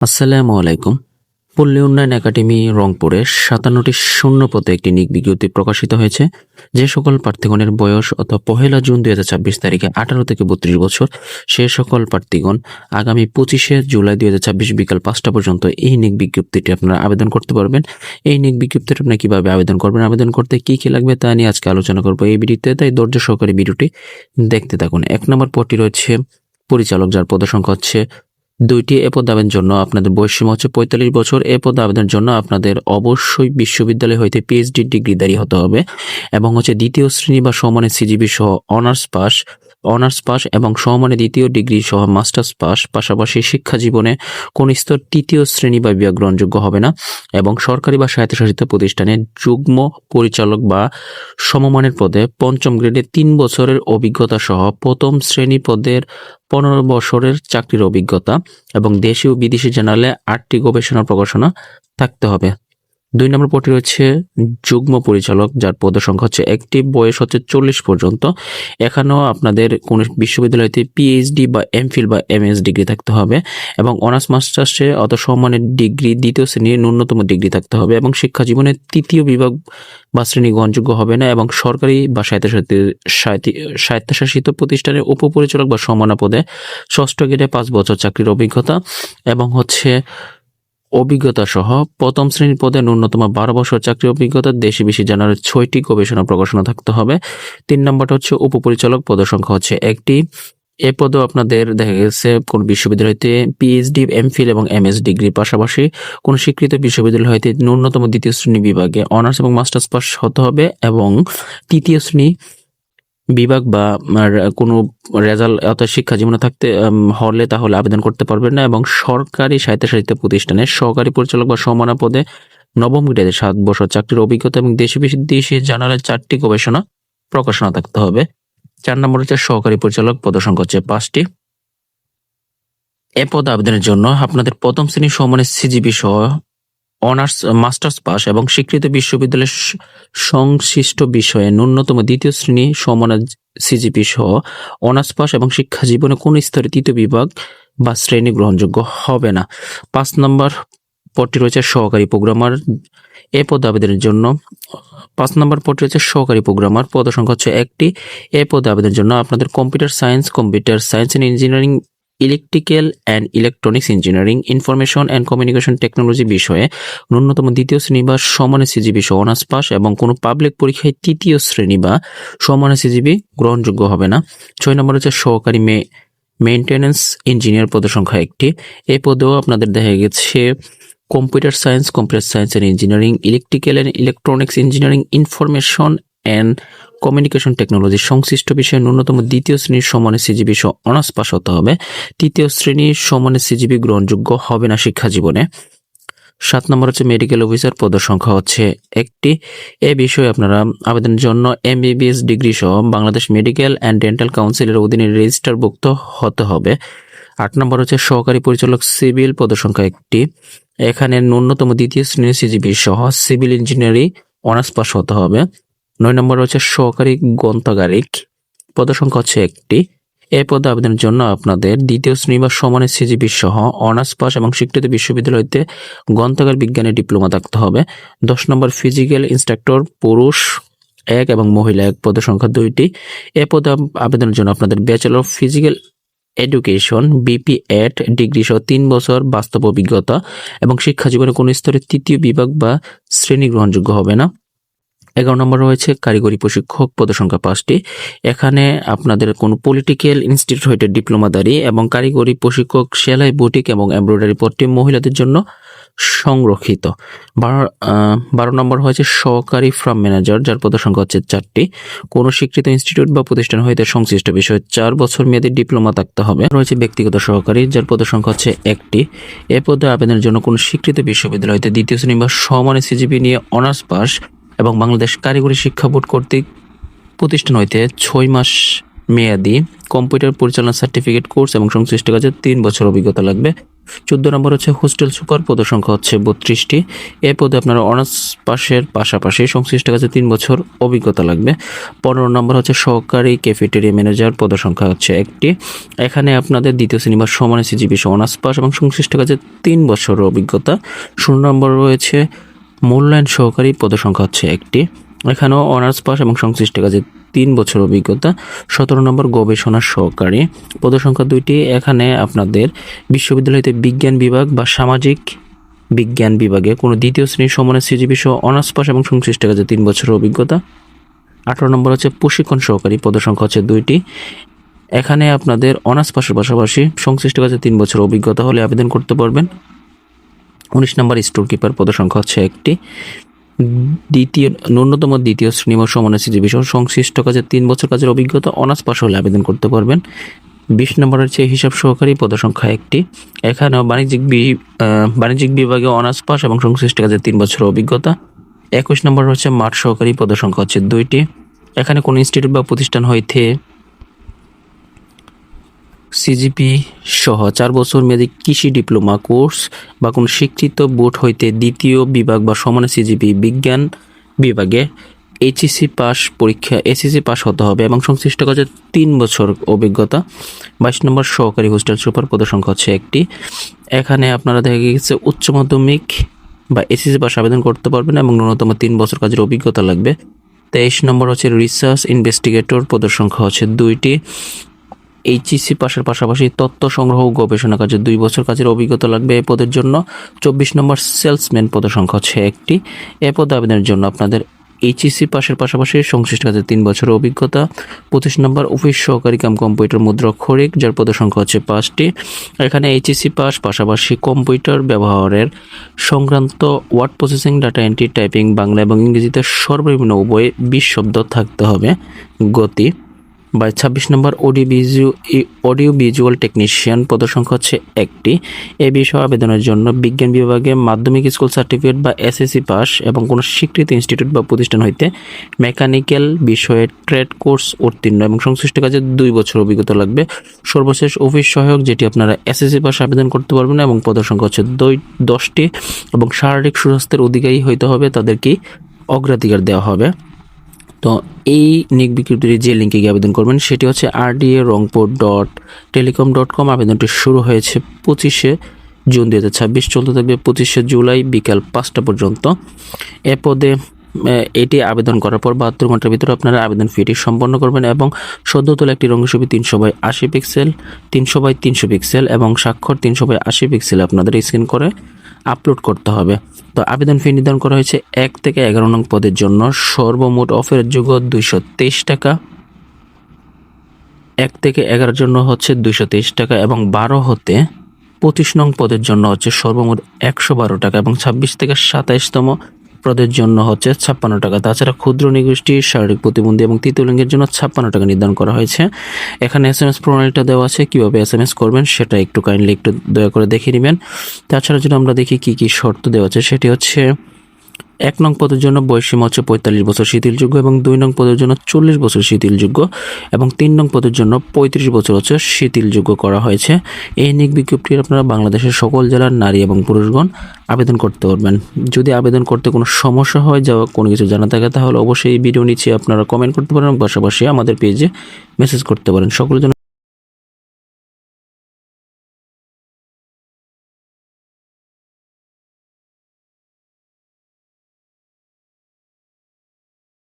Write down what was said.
আসসালামু আলাইকুম। পল্লী উন্নয়ন একাডেমি রংপুরে ৫৭টি শূন্য পদে একটি নিয়োগ বিজ্ঞপ্তি প্রকাশিত হয়েছে। যে সকল প্রার্থীগণের বয়স অথবা ১লা জুন ২০২৬ তারিখে ১৮ থেকে ৩২ বছর, সে সকল প্রার্থীগণ আগামী ২৫শে জুলাই ২০২৬ বিকাল ৫টা পর্যন্ত এই নিয়োগ বিজ্ঞপ্তিটি আপনারা আবেদন করতে পারবেন। এই নিয়োগ বিজ্ঞপ্তিটি আপনারা কীভাবে আবেদন করবেন, আবেদন করতে কী কী লাগবে তা নিয়ে আজকে আলোচনা করবো এই ভিডিওতে, তাই ধৈর্য সহকারে ভিডিওটি দেখতে থাকুন। ১ নম্বর পদটি রয়েছে পরিচালক, যার পদসংখ্যা হচ্ছে ২টি। এ পদে আবেদনের জন্য আপনাদের বয়সসীমা হচ্ছে ৪৫ বছর। এ পদে আবেদনের জন্য আপনাদের অবশ্যই বিশ্ববিদ্যালয় হইতে পিএইচডি ডিগ্রিধারী হতে হবে এবং হচ্ছে দ্বিতীয় শ্রেণী বা সমমানের সিজিপি সহ অনার্স পাস এবং সমমানের দ্বিতীয় ডিগ্রি সহ মাস্টার্স পাস, পাশাপাশি শিক্ষা জীবনে কোন স্তর তৃতীয় শ্রেণী বা বিভাগ গ্রহণযোগ্য হবে না এবং সরকারি বা স্বায়ত্তশাসিত প্রতিষ্ঠানে যুগ্ম পরিচালক বা সমমানের পদে ৫ম গ্রেডে ৩ বছরের অভিজ্ঞতা সহ প্রথম শ্রেণী পদের ১৫ বছরের চাকরির অভিজ্ঞতা এবং দেশি ও বিদেশি জার্নালে ৮টি গবেষণা প্রকাশনা থাকতে হবে। ২ নম্বর পদটি রয়েছে যুগ্ম পরিচালক, যার পদের সংখ্যা হচ্ছে ১টি, বয়স হচ্ছে ৪০ পর্যন্ত। এখানেও আপনাদের কোন বিশ্ববিদ্যালয়তে পিএইচডি বা এমফিল বা এমএস ডিগ্রি থাকতে হবে এবং অনার্স মাস্টার্সে অত সম্মানের ডিগ্রি দ্বিতীয় শ্রেণীর ন্যূনতম ডিগ্রি থাকতে হবে এবং শিক্ষা জীবনে তৃতীয় বিভাগ বা শ্রেণী গ্রহণযোগ্য হবে না এবং সরকারি বা স্বায়ত্তশাসিত প্রতিষ্ঠানের উপপরিচালক বা সমানা পদে ৬ষ্ঠ গ্রেডে ৫ বছর চাকরির অভিজ্ঞতা এবং হচ্ছে অভিজ্ঞতা সহ প্রথম শ্রেণীর পদে ন্যূনতম ১২ বছর চাকরির অভিজ্ঞতা, দেশি বিদেশি জার্নালে ৬টি গবেষণা প্রকাশনা থাকতে হবে। ৩ নম্বরটা হচ্ছে উপপরিচালক, পদের সংখ্যা হচ্ছে ১টি। এ পদেও আপনাদের দেখা গেছে কোন বিশ্ববিদ্যালয়তে পিএইচডি, এমফিল এবং এমএস ডিগ্রির পাশাপাশি কোন স্বীকৃত বিশ্ববিদ্যালয় হইতে ন্যূনতম দ্বিতীয় শ্রেণী বিভাগে অনার্স এবং মাস্টার্স পাস হতে হবে এবং তৃতীয় শ্রেণী বিভাগ বা কোনো রেজাল্ট অর্থাৎ শিক্ষা জীবনে থাকতে হলে তাহলে আবেদন করতে পারবেন না এবং সরকারি স্বায়ত্তশাসিত প্রতিষ্ঠানের সহকারী পরিচালক বা সমানা পদে ৯ম গ্রেডে ৭ বছর চাকরির অভিজ্ঞতা এবং দেশি বিদেশি জার্নালে ৪টি গবেষণা প্রকাশনা থাকতে হবে। ৪ নম্বর হচ্ছে সহকারী পরিচালক, পদের সংখ্যা হচ্ছে ৫টি। এ পদে আবেদনের জন্য আপনাদের প্রথম শ্রেণীর সমমানের সিজিপি সহ অনার্স মাস্টার্স পাস এবং স্বীকৃত বিশ্ববিদ্যালয়ের সংশ্লিষ্ট বিষয়ে ন্যূনতম দ্বিতীয় শ্রেণী সমমানের সিজিপি সহ অনার্স পাস এবং শিক্ষা জীবনে কোন স্তরে তৃতীয় বিভাগ বা শ্রেণী গ্রহণযোগ্য হবে না। ৫ নম্বর পদটি রয়েছে সহকারী প্রোগ্রামার। এ পদে আবেদনের জন্য ৫ নম্বর পদটি রয়েছে সহকারী প্রোগ্রামার, পদের সংখ্যা হচ্ছে ১টি। এ পদে আবেদনের জন্য আপনাদের computer science and engineering, electrical and electronics engineering, information and communication technology বিষয়ে ন্যূনতম দ্বিতীয় শ্রেণী বা সমানের সিজিপি সহ অনার্স পাস এবং কোনো পাবলিক পরীক্ষায় তৃতীয় শ্রেণী বা সমানের সিজিপি গ্রহণযোগ্য হবে না। ৬ নম্বর হচ্ছে সহকারী মেইনটেন্যান্স ইঞ্জিনিয়ার, পদের সংখ্যা ১টি। এই পদেও আপনাদের দেখা গেছে computer science and engineering, electrical and electronics engineering, information and communication technology সংশ্লিষ্ট বিষয়ে ন্যূনতম দ্বিতীয় শ্রেণীর সমানের সিজিপি সহ অনার্স পাস হতে হবে। তৃতীয় শ্রেণীর সমানের সিজিপি গ্রহণযোগ্য হবে না শিক্ষা জীবনে। ৭ নম্বর হচ্ছে মেডিকেল অফিসার, পদের সংখ্যা হচ্ছে ১টি। এ বিষয়ে আপনারা আবেদনের জন্য এমবিবিএস ডিগ্রি সহ বাংলাদেশ মেডিকেল অ্যান্ড ডেন্টাল কাউন্সিলের অধীনে রেজিস্টারভুক্ত হতে হবে। ৮ নম্বর হচ্ছে সহকারী পরিচালক সিভিল, পদের সংখ্যা ১টি। এখানে ন্যূনতম দ্বিতীয় শ্রেণীর সিজিপি সহ সিভিল ইঞ্জিনিয়ারিং অনার্স পাস হতে হবে। ৯ নম্বর হচ্ছে সহকারী গ্রন্থাগারিক, পদের সংখ্যা হচ্ছে ১টি। এই পদে আবেদনের জন্য আপনাদের দ্বিতীয় শ্রেণী বা সমানের সিজিপি সহ অনার্স পাস এবং স্বীকৃত বিশ্ববিদ্যালয়তে গ্রন্থাগার বিজ্ঞানের ডিপ্লোমা থাকতে হবে। ১০ নম্বর ফিজিক্যাল ইন্সট্রাক্টর, পুরুষ ১ এবং মহিলা ১, পদের সংখ্যা ২টি। এ পদে আবেদনের জন্য আপনাদের bachelor of physical education BPEd degree সহ ৩ বছর বাস্তব অভিজ্ঞতা এবং শিক্ষা জীবনে কোন স্তরে তৃতীয় বিভাগ বা শ্রেণী গ্রহণযোগ্য হবে না। ১১ নম্বর রয়েছে কারিগরি প্রশিক্ষক, পদের সংখ্যা ৫টি। এখানে আপনাদের কোনো পলিটিক্যাল ইনস্টিটিউট হইতে ডিপ্লোমাধারী এবং কারিগরি প্রশিক্ষক সেলাই, বুটিক এবং এমব্রয়ডারি পদটি মহিলাদের জন্য সংরক্ষিত। ১২ নম্বর হয়েছে সহকারী ফার্ম ম্যানেজার, যার পদের সংখ্যা হচ্ছে ৪টি। কোনো স্বীকৃত ইনস্টিটিউট বা প্রতিষ্ঠান হইতে সংশ্লিষ্ট বিষয়ে ৪ বছর মেয়াদী ডিপ্লোমা থাকতে হবে। রয়েছে ব্যক্তিগত সহকারী, যার পদের সংখ্যা হচ্ছে ১টি। এ পদে আবেদনের জন্য কোনো স্বীকৃত বিশ্ববিদ্যালয় হইতে দ্বিতীয় শ্রেণী বা সমানের সিজিপি নিয়ে অনার্স পাস এবং বাংলাদেশ কারিগরি শিক্ষা বোর্ড কর্তৃক প্রতিষ্ঠান হইতে ৬ মাস মেয়াদী কম্পিউটার পরিচালনা সার্টিফিকেট কোর্স এবং সংশ্লিষ্ট কাজে ৩ বছর অভিজ্ঞতা লাগবে। 14 নম্বর হচ্ছে হোস্টেল সুপার, পদ সংখ্যা হচ্ছে 32টি। এ পদে আপনারা অনার্স পাশের পাশাপাশি সংশ্লিষ্ট কাজে 3 বছর অভিজ্ঞতা লাগবে। 15 নম্বর হচ্ছে সহকারী ক্যাফেটেরিয়া ম্যানেজার, পদ সংখ্যা হচ্ছে 1টি। এখানে আপনাদের দ্বিতীয় শ্রেণী বা সমানের সিজিপি অনার্স পাস এবং সংশ্লিষ্ট কাজে 3 বছরের অভিজ্ঞতা। 16 নম্বর রয়েছে মূল্যায়ন সহকারী, পদ সংখ্যা হচ্ছে 1টি। এখানেও অনার্স পাস এবং সংশ্লিষ্ট কাজে 3 বছর অভিজ্ঞতা। 17 নম্বর গবেষণা সহকারী, পদ সংখ্যা 2টি। এখানে আপনাদের বিশ্ববিদ্যালয়তে বিজ্ঞান বিভাগ বা সামাজিক বিজ্ঞান বিভাগে কোনো দ্বিতীয় শ্রেণীর সমানের সিজিপি অনার্স পাস এবং সংশ্লিষ্ট কাজে 3 বছরের অভিজ্ঞতা। 18 নম্বর হচ্ছে প্রশিক্ষণ সহকারী, পদ সংখ্যা হচ্ছে 2টি। এখানে আপনাদের অনার্স পাশের পাশাপাশি সংশ্লিষ্ট কাজে 3 বছর অভিজ্ঞতা হলে আবেদন করতে পারবেন। 19 নম্বর স্টোর কিপার, পদ সংখ্যা হচ্ছে 1টি। ন্যূনতম দ্বিতীয় শ্রেণী বা সমানের সিজিপি সংশ্লিষ্ট কাজে 3 বছর কাজের অভিজ্ঞতা, অনার্স পাস হলে আবেদন করতে পারবেন। 20 নম্বর হচ্ছে হিসাব সহকারী, পদ সংখ্যা 1টি। এখানেও বাণিজ্যিক বিভাগে অনার্স পাস এবং সংশ্লিষ্ট কাজে 3 বছর অভিজ্ঞতা। 21 নম্বর হচ্ছে মাঠ সহকারী, পদ সংখ্যা হচ্ছে 2টি। এখানে কোনো ইনস্টিটিউট বা প্রতিষ্ঠান হইতে সিজিপি সহ 4 বছর মেয়াদী কৃষি ডিপ্লোমা কোর্স বা কোনো স্বীকৃত বোর্ড হইতে দ্বিতীয় বিভাগ বা সমানের সিজিপি বিজ্ঞান বিভাগে এইচএসসি পাস হতে হবে এবং সংশ্লিষ্ট কাজে 3 বছর অভিজ্ঞতা। 22 নম্বর সহকারী হোস্টেল সুপার, পদ সংখ্যা হচ্ছে 1টি। এখানে আপনারা দেখা গেছে উচ্চ মাধ্যমিক বা এসএসসি পাস আবেদন করতে পারবেন এবং ন্যূনতম 3 বছর কাজের অভিজ্ঞতা লাগবে। 23 নম্বর হচ্ছে রিসার্চ ইনভেস্টিগেটর, পদ সংখ্যা হচ্ছে 2টি। এইচএসসি পাশের পাশাপাশি তথ্য সংগ্রহ ও গবেষণা কাজে 2 বছর কাজের অভিজ্ঞতা লাগবে এই পদের জন্য। 24 নম্বর সেলসম্যান, পদ সংখ্যা হচ্ছে 1টি। এ পদে আবেদনের জন্য আপনাদের এইচএসসি পাশের পাশাপাশি সংশ্লিষ্ট কাজে 3 বছরের অভিজ্ঞতা। 25 নম্বর অফিস সহকারী কাম কম্পিউটার মুদ্রাক্ষরিক, যার পদ সংখ্যা হচ্ছে 5টি। এখানে এইচএসসি পাস পাশাপাশি কম্পিউটার ব্যবহারের সংক্রান্ত word processing, data entry, typing Bangla এবং ইংরেজিতে সর্বনিম্ন উভয়ে 20 শব্দ থাকতে হবে গতি। 26 নম্বর অডিও ভিজুয়াল টেকনিশিয়ান, পদ সংখ্যা হচ্ছে 1টি। এই বিষয়ে আবেদনের জন্য বিজ্ঞান বিভাগে মাধ্যমিক স্কুল সার্টিফিকেট বা এসএসসি পাস এবং কোনো স্বীকৃত ইনস্টিটিউট বা প্রতিষ্ঠান হইতে মেকানিক্যাল বিষয়ে ট্রেড কোর্স উত্তীর্ণ এবং সংশ্লিষ্ট কাজে 2 বছর অভিজ্ঞতা লাগবে। সর্বশেষ অফিস সহায়ক, যেটি আপনারা এসএসসি পাস আবেদন করতে পারবেন এবং পদ সংখ্যা হচ্ছে 10টি এবং শারীরিক সুস্বাস্থ্যের অধিকারী হইতে হবে, তাদেরকে অগ্রাধিকার দেওয়া হবে। তো এই নিয়োগ বিজ্ঞপ্তির যে লিঙ্কে গিয়ে আবেদন করবেন সেটি হচ্ছে rda.rongpur.telecom.com। আবেদনটি শুরু হয়েছে 25শে জুন 2026, চলতে থাকবে 25শে জুলাই বিকাল 5টা পর্যন্ত। এ পদে এটি আবেদন করার পর 72 ঘন্টার ভিতরে আপনারা আবেদন ফিটি সম্পন্ন করবেন এবং সদ্য তোলা একটি রঙের ছবি 300x80 পিক্সেল 300x300 পিক্সেল এবং স্বাক্ষর 300x80 পিক্সেল আপনাদের স্ক্যান করে আপলোড করতে হবে। তো আবেদন ফি নির্ধারণ করা হয়েছে 1 থেকে 11 নং পদের জন্য সর্বমোট অফারের যোগ্য 223 টাকা। 1 থেকে 11 জন্য হচ্ছে 223 টাকা এবং 12 হতে 25 নং পদের জন্য হচ্ছে সর্বমোট 112 টাকা এবং 26 থেকে 27তম পদের জন্য হচ্ছে 56 টাকা। তাছাড়া ক্ষুদ্র নিগোষ্ঠী, শারীরিক প্রতিবন্ধী এবং তৃতীয় লিঙ্গের জন্য 56 টাকা নির্ধারণ করা হয়েছে। এখানে এসএমএস প্রণালীটা দেওয়া আছে, কিভাবে এসএমএস করবেন সেটা একটু কাইন্ডলি একটু দয়া করে দেখে নেবেন। তাছাড়া যদি আমরা দেখি কি কি শর্ত দেওয়া আছে, সেটি হচ্ছে 1 নং পদের জন্য বয়সসীমা হচ্ছে 45 বছর শিথিলযোগ্য এবং 2 নং পদের জন্য 40 বছর শিথিলযোগ্য এবং 3 নং পদের জন্য 35 বছর হচ্ছে শিথিলযোগ্য করা হয়েছে। এই নিয়োগ বিজ্ঞপ্তি আপনারা বাংলাদেশের সকল জেলার নারী এবং পুরুষগণ আবেদন করতে পারবেন। যদি আবেদন করতে কোনো সমস্যা হয়, যা কোনো কিছু জানা থাকে, তাহলে অবশ্যই এই ভিডিও নিচে আপনারা কমেন্ট করতে পারেন, পাশাপাশি আমাদের পেজে মেসেজ করতে পারেন। সকলের জন্য